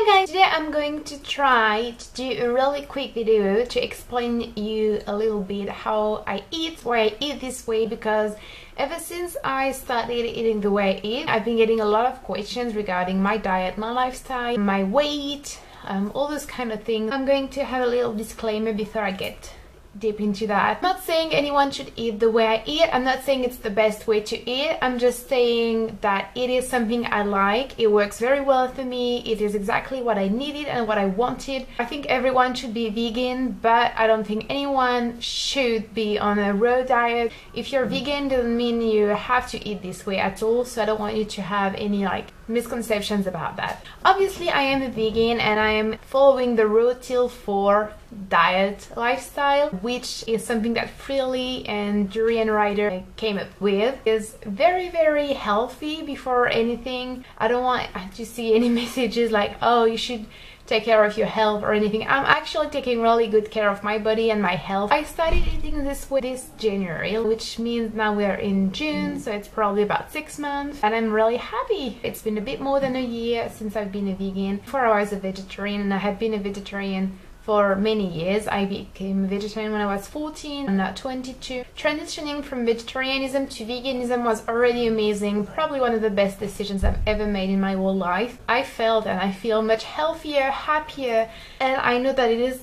Hi guys, today I'm going to try to do a really quick video to explain you a little bit how I eat, why I eat this way, because ever since I started eating the way I eat, I've been getting a lot of questions regarding my diet, my lifestyle, my weight, all those kind of things. I'm going to have a little disclaimer before I get deep into that. I'm not saying anyone should eat the way I eat. I'm not saying it's the best way to eat. I'm just saying that it is something I like. It works very well for me. It is exactly what I needed and what I wanted. I think everyone should be vegan, but I don't think anyone should be on a raw diet. If you're vegan, doesn't mean you have to eat this way at all, so I don't want you to have any misconceptions about that. Obviously, I am a vegan and I am following the raw till 4 diet lifestyle, which is something that Freely and Durian Rider came up with. It's very healthy. Before anything, I don't want to see any messages like, oh, you should take care of your health or anything. I'm actually taking really good care of my body and my health. I started eating this way this January, which means now we're in June, so it's probably about 6 months, and I'm really happy. It's been a bit more than a year since I've been a vegan. Before I was a vegetarian, and I had been a vegetarian for many years. I became a vegetarian when I was 14, I'm now 22. Transitioning from vegetarianism to veganism was already amazing, probably one of the best decisions I've ever made in my whole life. I felt and I feel much healthier, happier, and I know that it is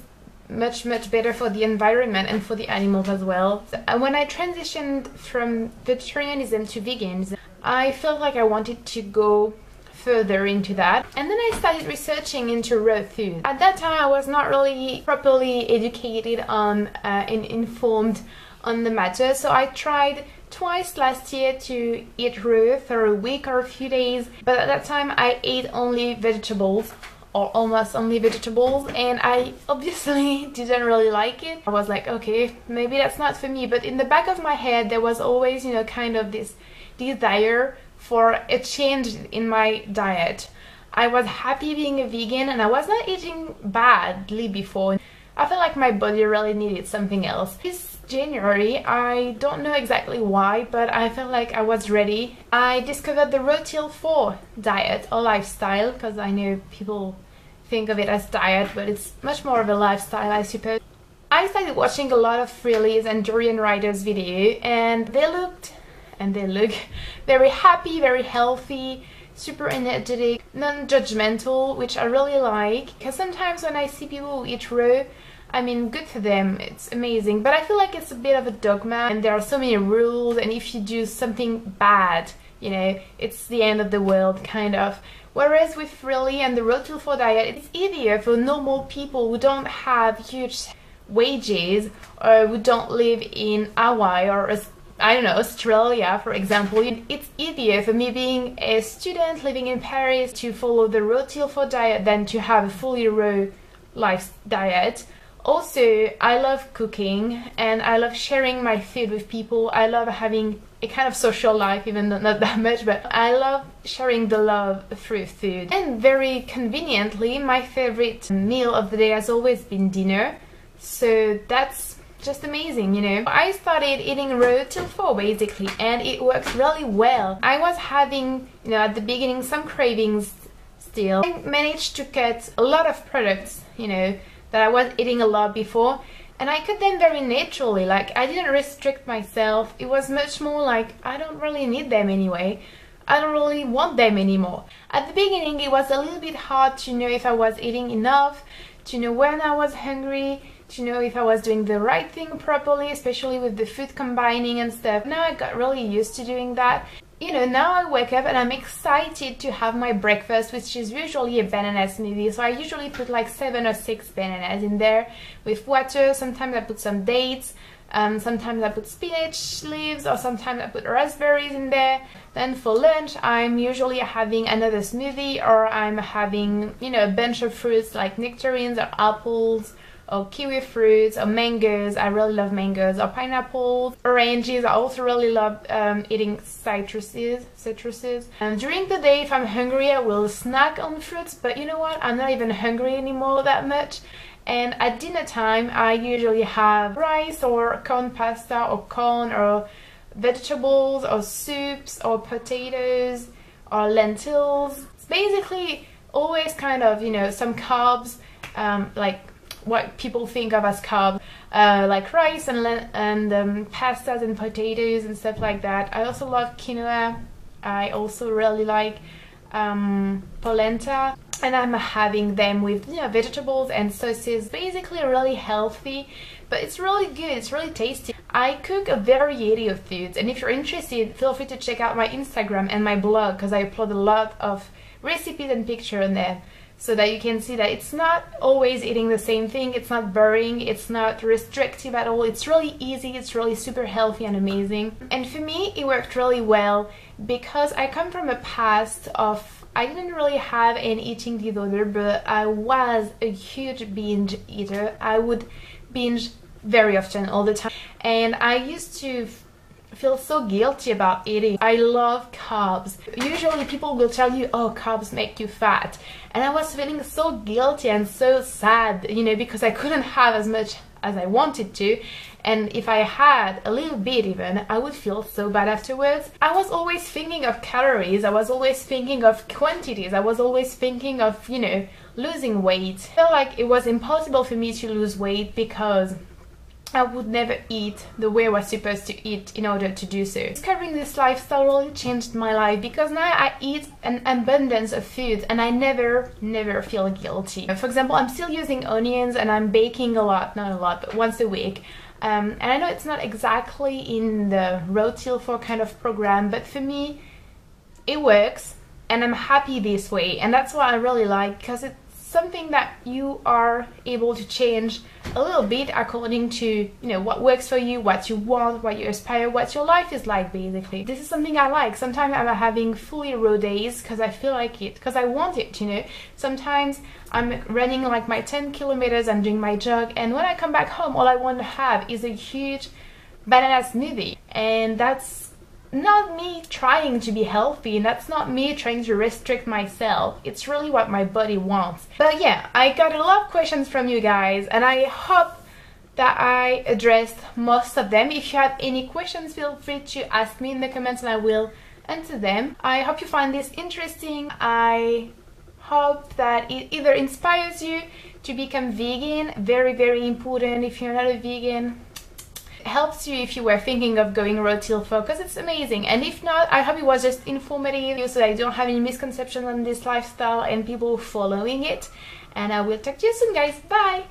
much better for the environment and for the animals as well. When I transitioned from vegetarianism to veganism, I felt like I wanted to go further into that, and then I started researching into raw food. At that time I was not really properly educated on and informed on the matter, so I tried twice last year to eat raw for a week or a few days, but at that time I ate only vegetables, or almost only vegetables, and I obviously didn't really like it. I was like, okay, maybe that's not for me, but in the back of my head there was always, you know, kind of this desire for a change in my diet. I was happy being a vegan and I was not eating badly before. I felt like my body really needed something else. This January, I don't know exactly why, but I felt like I was ready. I discovered the raw till 4 diet or lifestyle, because I know people think of it as diet, but it's much more of a lifestyle, I suppose. I started watching a lot of Freely's and Durian Rider's video, and they look very happy, very healthy, super energetic, non-judgmental, which I really like. Because sometimes when I see people who eat raw, I mean, good for them, it's amazing, but I feel like it's a bit of a dogma and there are so many rules, and if you do something bad, you know, it's the end of the world, kind of. Whereas with Freely and the Raw till 4 diet, it's easier for normal people who don't have huge wages or who don't live in Hawaii or I don't know, Australia, for example. It's easier for me being a student living in Paris to follow the raw till 4 diet than to have a fully raw life diet. Also, I love cooking and I love sharing my food with people. I love having a kind of social life, even though not that much, but I love sharing the love through food. And very conveniently, my favorite meal of the day has always been dinner. So that's just amazing, you know. I started eating raw till 4 basically, and it works really well. I was having, you know, at the beginning some cravings still. I managed to cut a lot of products, you know, that I was eating a lot before, and I cut them very naturally. Like, I didn't restrict myself. It was much more like, I don't really need them anyway. I don't really want them anymore. At the beginning it was a little bit hard to know if I was eating enough, to know when I was hungry, to know if I was doing the right thing properly, especially with the food combining and stuff. Now I got really used to doing that. You know, now I wake up and I'm excited to have my breakfast, which is usually a banana smoothie. So I usually put like 7 or 6 bananas in there with water. Sometimes I put some dates, sometimes I put spinach leaves, or sometimes I put raspberries in there. Then for lunch I'm usually having another smoothie, or I'm having, you know, a bunch of fruits like nectarines or apples, or kiwi fruits, or mangoes. I really love mangoes, or pineapples, oranges. I also really love eating citruses. And during the day, if I'm hungry, I will snack on fruits, but you know what? I'm not even hungry anymore that much. And at dinner time, I usually have rice or corn pasta or corn or vegetables or soups or potatoes or lentils. It's basically always kind of, you know, some carbs, like what people think of as carbs, like rice and pastas and potatoes and stuff like that. I also love quinoa. I also really like polenta, and I'm having them with, you know, vegetables and sauces. Basically really healthy, but it's really good, it's really tasty. I cook a variety of foods, and if you're interested, feel free to check out my Instagram and my blog, because I upload a lot of recipes and pictures on there, so that you can see that it's not always eating the same thing, it's not boring, it's not restrictive at all, it's really easy, it's really super healthy and amazing. And for me, it worked really well because I come from a past of, I didn't really have an eating disorder, but I was a huge binge eater. I would binge very often, all the time, and I used to feel so guilty about eating. I love carbs. Usually people will tell you, oh, carbs make you fat, and I was feeling so guilty and so sad, you know, because I couldn't have as much as I wanted to, and if I had a little bit even, I would feel so bad afterwards. I was always thinking of calories, I was always thinking of quantities, I was always thinking of, you know, losing weight. I felt like it was impossible for me to lose weight because I would never eat the way I was supposed to eat in order to do so. Discovering this lifestyle really changed my life, because now I eat an abundance of food and I never feel guilty. For example, I'm still using onions and I'm baking a lot, not a lot, but once a week. And I know it's not exactly in the Road Till 4 kind of program, but for me it works and I'm happy this way, and that's what I really like, because it's something that you are able to change a little bit according to, you know, what works for you, what you want, what you aspire, what your life is like, basically. This is something I like. Sometimes I'm having fully raw days because I feel like it, because I want it, you know. Sometimes I'm running like my 10 kilometers, I'm doing my jog, and when I come back home, all I want to have is a huge banana smoothie, and that's not me trying to be healthy, and that's not me trying to restrict myself. It's really what my body wants. But yeah, I got a lot of questions from you guys, and I hope that I addressed most of them. If you have any questions, feel free to ask me in the comments and I will answer them. I hope you find this interesting. I hope that it either inspires you to become vegan, very important if you're not a vegan. Helps you if you were thinking of going Road Till 4, because it's amazing. And if not, I hope it was just informative so that I don't have any misconceptions on this lifestyle and people following it. And I will talk to you soon, guys. Bye!